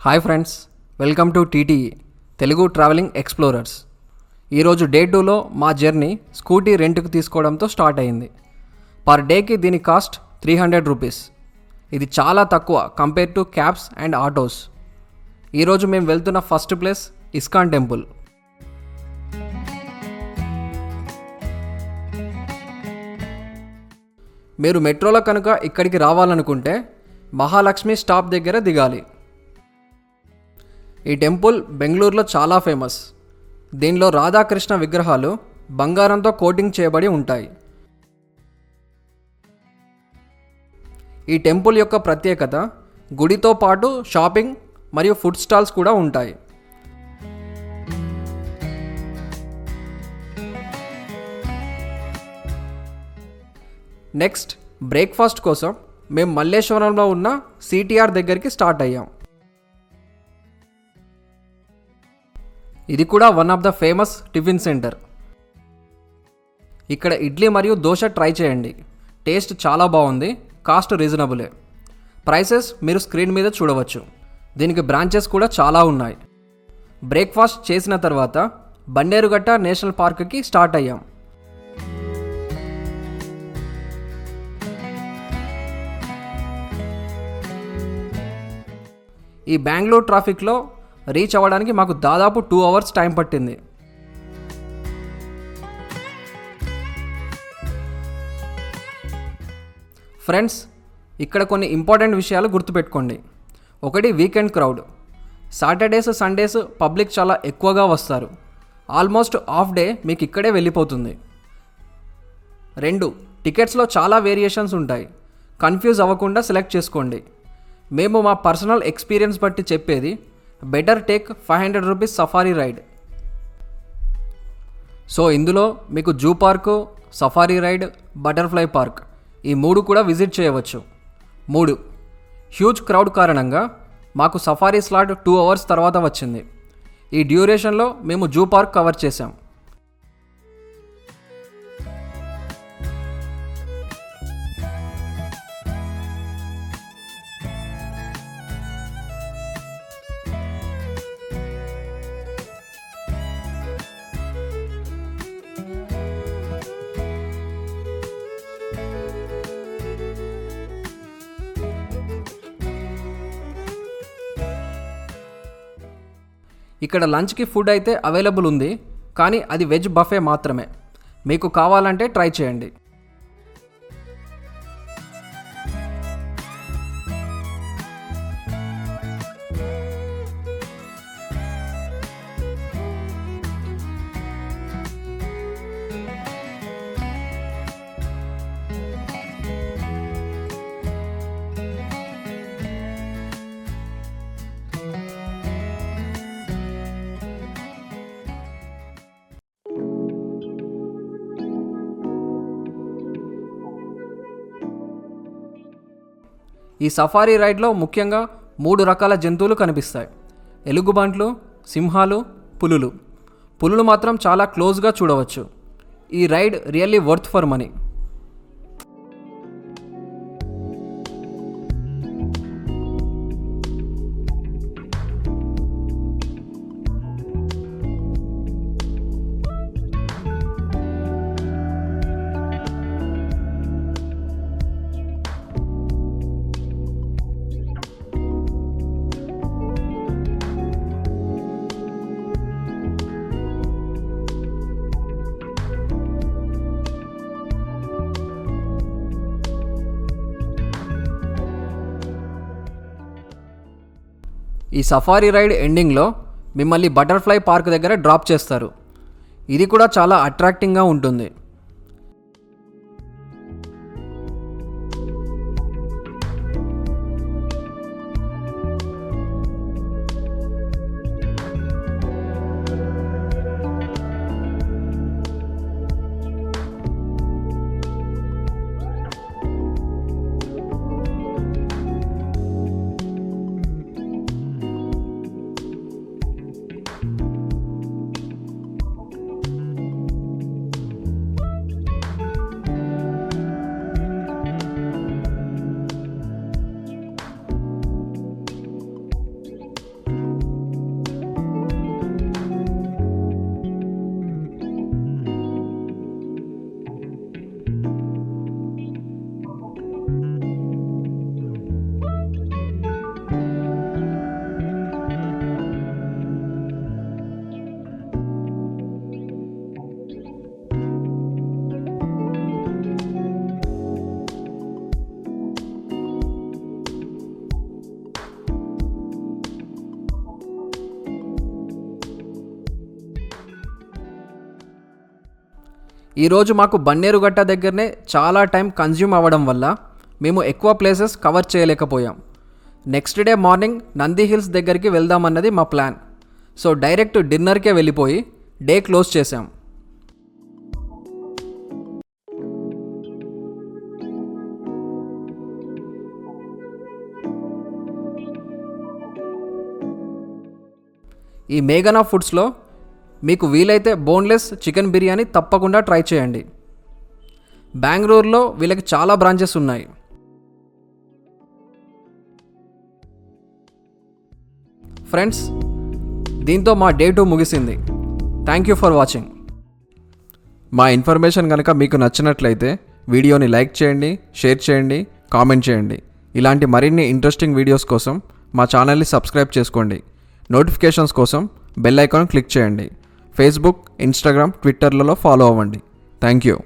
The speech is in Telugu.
Hi friends, welcome to TTE Telugu travelling explorers. ఈరోజు డే 2లో మా జర్నీ స్కూటీ రెంట్కి తీసుకోవడంతో స్టార్ట్ అయింది. పర్ డేకి దీని కాస్ట్ 300 రూపీస్. ఇది చాలా తక్కువ compare to cabs and autos. ఈరోజు మేము వెళ్తున్న ఫస్ట్ ప్లేస్ ఇస్కాన్ టెంపుల్. మీరు మెట్రోలో కనుక ఇక్కడికి రావాలనుకుంటే మహాలక్ష్మి స్టాప్ దగ్గర దిగాలి. ఈ టెంపుల్ బెంగళూరులో చాలా ఫేమస్. దీనిలో రాధాకృష్ణ విగ్రహాలు బంగారంతో కోటింగ్ చేయబడి ఉంటాయి. ఈ టెంపుల్ యొక్క ప్రత్యేకత, గుడితో పాటు షాపింగ్ మరియు ఫుడ్ స్టాల్స్ కూడా ఉంటాయి. నెక్స్ట్ బ్రేక్ఫాస్ట్ కోసం మేము మల్లేశ్వరంలో ఉన్న సిటిఆర్ దగ్గరికి స్టార్ట్ అయ్యాం. ఇది కూడా one of the famous tiffin centre. ఇక్కడ ఇడ్లీ మరియు దోశ ట్రై చేయండి. టేస్ట్ చాలా బాగుంది, కాస్ట్ రీజనబులే. ప్రైసెస్ మీరు స్క్రీన్ మీద చూడవచ్చు. దీనికి బ్రాంచెస్ కూడా చాలా ఉన్నాయి. బ్రేక్ఫాస్ట్ చేసిన తర్వాత బండేరుగట్ట నేషనల్ పార్క్కి స్టార్ట్ అయ్యాం. ఈ బెంగళూరు ట్రాఫిక్లో రీచ్ అవ్వడానికి మాకు దాదాపు 2 hours టైం పట్టింది. ఫ్రెండ్స్, ఇక్కడ కొన్ని ఇంపార్టెంట్ విషయాలు గుర్తుపెట్టుకోండి. ఒకటి, weekend crowd. Saturdays Sundays public చాలా ఎక్కువగా వస్తారు. ఆల్మోస్ట్ హాఫ్ డే మీకు ఇక్కడే వెళ్ళిపోతుంది. 2, టికెట్స్లో చాలా వేరియేషన్స్ ఉంటాయి. కన్ఫ్యూజ్ అవ్వకుండా సెలెక్ట్ చేసుకోండి. మేము మా పర్సనల్ ఎక్స్పీరియన్స్ బట్టి చెప్పేది, better take 500 rupees safari ride. So ఇందులో మీకు zoo park, safari ride, butterfly park ఈ 3 కూడా విజిట్ చేయవచ్చు. 3, హ్యూజ్ క్రౌడ్ కారణంగా మాకు సఫారీ స్లాట్ 2 hours తర్వాత వచ్చింది. ఈ డ్యూరేషన్లో మేము జూ పార్క్ కవర్ చేశాం. ఇక్కడ లంచ్కి ఫుడ్ అయితే అవైలబుల్ ఉంది, కానీ అది వెజ్ బఫే మాత్రమే. మీకు కావాలంటే ట్రై చేయండి. ఈ సఫారీ రైడ్లో ముఖ్యంగా 3 రకాల జంతువులు కనిపిస్తాయి: ఎలుగుబంట్లు, సింహాలు, పులులు. పులులు మాత్రం చాలా క్లోజ్గా చూడవచ్చు. ఈ ride really worth for money. ఈ సఫారీ రైడ్ ఎండింగ్లో మిమ్మల్ని బటర్ఫ్లై పార్క్ దగ్గర డ్రాప్ చేస్తారు. ఇది కూడా చాలా అట్రాక్టింగ్గా ఉంటుంది. ఈరోజు మాకు బన్నేరుగట్ట దగ్గరనే చాలా టైం కన్జ్యూమ్ అవ్వడం వల్ల మేము ఎక్కువ ప్లేసెస్ కవర్ చేయలేకపోయాం. Next day morning Nandi hills దగ్గరికి వెళ్దామన్నది మా ప్లాన్. సో డైరెక్ట్ డిన్నర్కే వెళ్ళిపోయి డే క్లోజ్ చేశాం. ఈ మేఘనా ఫుడ్స్లో మీకు వీలైతే బోన్లెస్ చికెన్ బిర్యానీ తప్పకుండా ట్రై చేయండి. బెంగళూరులో వీళ్ళకి చాలా బ్రాంచెస్ ఉన్నాయి. ఫ్రెండ్స్, దీంతో మా డే 2 ముగిసింది. Thank you for watching. మా ఇన్ఫర్మేషన్ కనుక మీకు నచ్చినట్లయితే వీడియోని లైక్ చేయండి, షేర్ చేయండి, కామెంట్ చేయండి. ఇలాంటి మరిన్ని ఇంట్రెస్టింగ్ వీడియోస్ కోసం మా ఛానల్ని సబ్స్క్రైబ్ చేసుకోండి. నోటిఫికేషన్స్ కోసం బెల్ ఐకాన్ క్లిక్ చేయండి. ఫేస్బుక్, ఇన్స్టాగ్రామ్, ట్విట్టర్లలో ఫాలో అవ్వండి. Thank you.